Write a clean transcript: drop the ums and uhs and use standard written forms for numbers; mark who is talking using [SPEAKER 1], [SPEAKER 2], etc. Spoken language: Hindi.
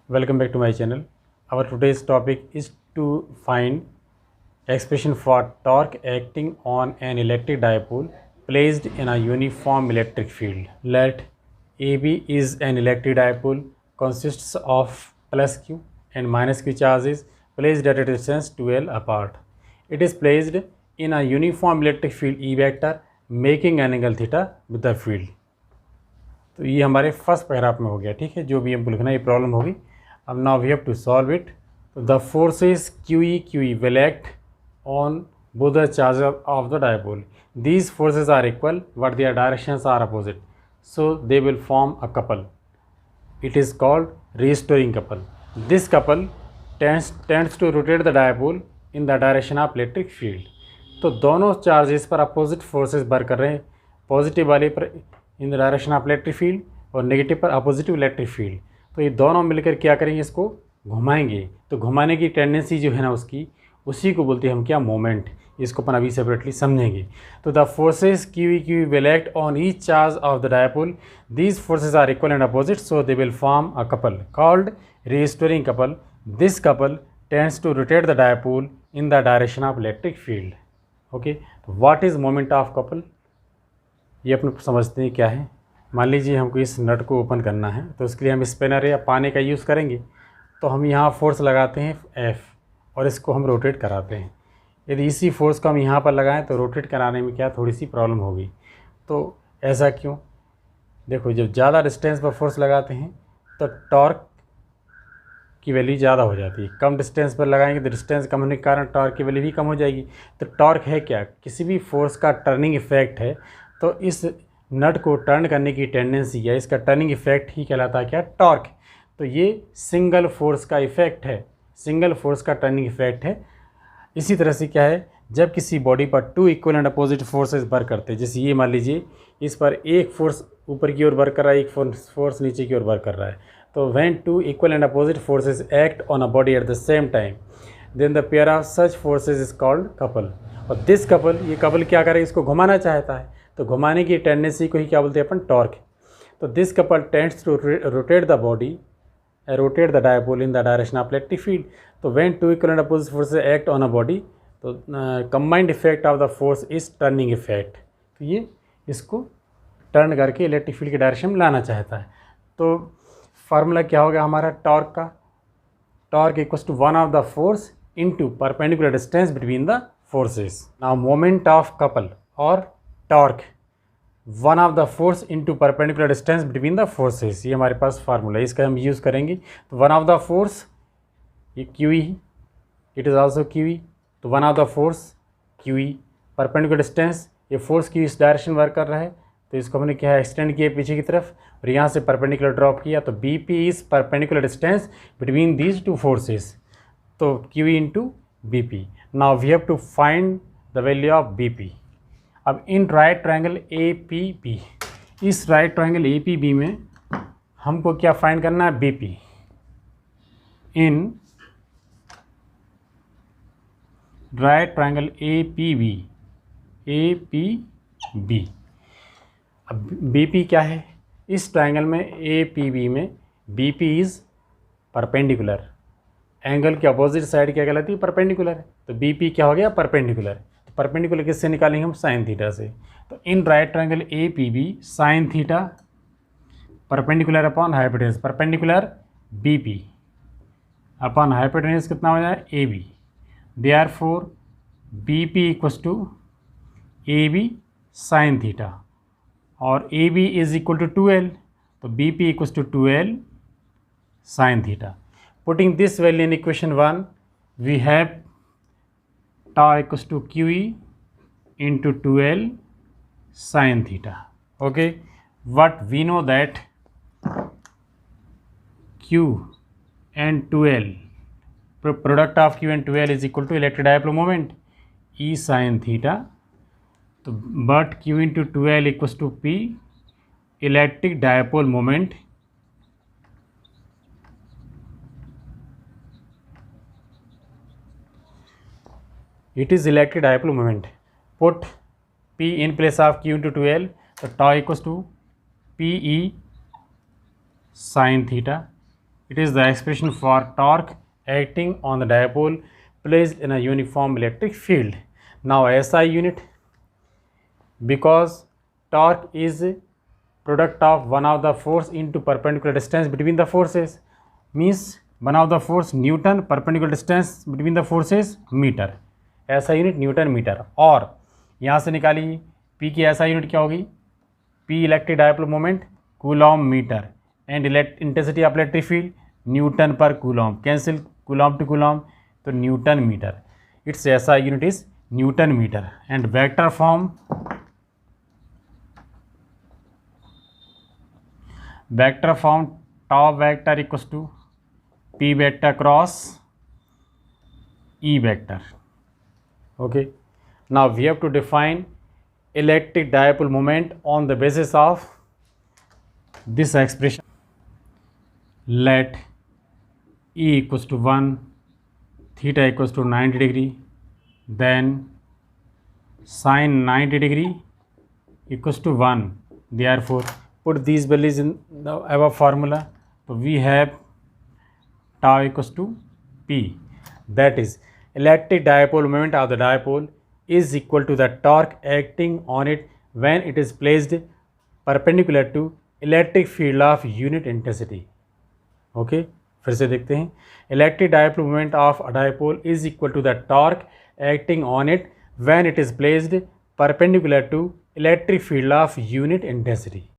[SPEAKER 1] Welcome back to my channel. Our today's topic is to find expression for torque acting on an electric dipole placed in a uniform electric field. Let AB is an electric dipole consists of plus Q and minus Q charges placed at a distance 2L apart. It is placed in a uniform electric field E vector making an angle theta with the field. तो ये हमारे फर्स्ट पैराग्राफ में हो गया, ठीक है। जो भी हमको लिखना है ये प्रॉब्लम होगी। अब now we have to solve it. तो the forces QE will act on both the charge of the dipole. These forces are equal but their directions are opposite, so they will form a couple. It is called restoring couple. This couple tends to rotate the dipole in the direction of electric field. तो दोनों चार्जेस पर अपोजिट फोर्सेस वर्क कर रहे हैं, पॉजिटिव वाले पर इन the direction of electric field और नेगेटिव पर अपोजिटिव इलेक्ट्रिक फील्ड। तो ये दोनों मिलकर क्या करेंगे, इसको घुमाएंगे। तो घुमाने की टेंडेंसी जो है ना उसकी, उसी को बोलते हैं हम क्या, मोमेंट। इसको अपन अभी सेपरेटली समझेंगे। तो the forces QE will act on each charge of the dipole. These forces are equal and opposite, so they will form a couple called restoring couple. This couple tends to rotate the dipole in the direction of electric field. Okay, what is moment of couple, ये अपन समझते हैं क्या है। मान लीजिए हमको इस नट को ओपन करना है, तो उसके लिए हम स्पिनर या पाने का यूज़ करेंगे। तो हम यहाँ फोर्स लगाते हैं F और इसको हम रोटेट कराते हैं। यदि इसी फोर्स को हम यहाँ पर लगाएं तो रोटेट कराने में क्या थोड़ी सी प्रॉब्लम होगी। तो ऐसा क्यों? देखो, जब ज़्यादा डिस्टेंस पर फोर्स लगाते हैं तो टॉर्क की वैल्यू ज़्यादा हो जाती है। कम डिस्टेंस पर लगाएंगे तो डिस्टेंस कम होने के कारण टॉर्क की वैल्यू भी कम हो जाएगी। तो टॉर्क है क्या, किसी भी फोर्स का टर्निंग इफेक्ट है। तो इस नट को टर्न करने की टेंडेंसी या इसका टर्निंग इफेक्ट ही कहलाता है क्या, टॉर्क। तो ये सिंगल फोर्स का इफेक्ट है, सिंगल फोर्स का टर्निंग इफेक्ट है। इसी तरह से क्या है, जब किसी बॉडी पर two equal and opposite forces work करते हैं, जैसे ये मान लीजिए इस पर एक फोर्स ऊपर की ओर वर्क कर रहा है, एक फोर्स नीचे की ओर वर्क कर रहा है। तो when two equal and opposite forces act on a body at the same time, then the pair of such forces is called couple. और दिस कपल, ये कपल क्या करे, इसको घुमाना चाहता है। तो घुमाने की टेंडेंसी को ही क्या बोलते हैं अपन, टॉर्क। तो this couple tends to rotate the body, rotate the dipole in the direction of electric field. तो when two equal and opposite forces act on a body, तो combined effect of the force is turning effect. तो ये इसको टर्न करके इलेक्ट्रिक फील्ड के डायरेक्शन में लाना चाहता है। तो फार्मूला क्या होगा हमारा टॉर्क का, torque equals to one of the force into perpendicular distance between the forces. Now moment of couple और torque, one of the force into perpendicular distance between the forces, ये हमारे पास फार्मूला है, इसका हम यूज़ करेंगे। तो वन ऑफ द फोर्स ये QE, it is also QE। तो one of the force QE, perpendicular distance, ये फोर्स की इस डायरेक्शन वर्क कर रहा है, तो इसको हमने क्या है, एक्सटेंड किया पीछे की तरफ और यहाँ से परपेंडिकुलर ड्रॉप किया। तो BP is perpendicular distance between these two forces, तो QE into BP। Now we have to find the value of BP। अब इन राइट ट्रायंगल APB, इस राइट ट्रायंगल APB में हमको क्या फाइंड करना है, BP। In right triangle APB, अब BP क्या है, इस ट्रायंगल में APB में BP इज़ परपेंडिकुलर, एंगल के अपोजिट साइड क्या कहलाती है, परपेंडिकुलर। तो BP क्या हो गया, परपेंडिकुलर। तो परपेंडिकुलर किससे निकालेंगे हम, साइन थीटा से। तो in right triangle APB sine theta perpendicular upon hypotenuse, perpendicular BP upon hypotenuse कितना हो जाए, AB। Therefore BP equals to AB sine theta और AB is equal to 2L, तो BP equals to 2L sine theta. Putting this value in equation 1, we have tau equals to QE into 2L sin theta. Okay, what we know that Q and 2L, product of Q and 2L is equal to electric dipole moment E sin theta. तो but Q into 2L equals to P, electric dipole moment it is electric dipole moment. Put P in place of Q into 2L, so tau equals to PE sin theta It is the expression for torque acting on the dipole placed in a uniform electric field. Now SI unit, because torque is product of one of the force into perpendicular distance between the forces, means one of the force Newton, perpendicular distance between the forces metre, SI unit newton metre. और यहाँ से निकालिए P की SI यूनिट क्या होगी, P electric dipole moment coulomb metre and intensity of electric field newton पर coulomb, cancel coulomb to coulomb, तो newton metre. Its SI unit is newton metre. And vector form, tau vector equals to P vector cross E vector. Okay, now we have to define electric dipole moment on the basis of this expression. Let E equals to 1, theta equals to 90 degree, then sin 90 degree equals to 1. Therefore put these values in the above formula. So we have tau equals to P, that is electric dipole moment of the dipole is equal to the torque acting on it when it is placed perpendicular to electric field of unit intensity. Okay, फिर से देखते हैं, electric dipole moment of a dipole is equal to the torque acting on it when it is placed perpendicular to electric field of unit intensity.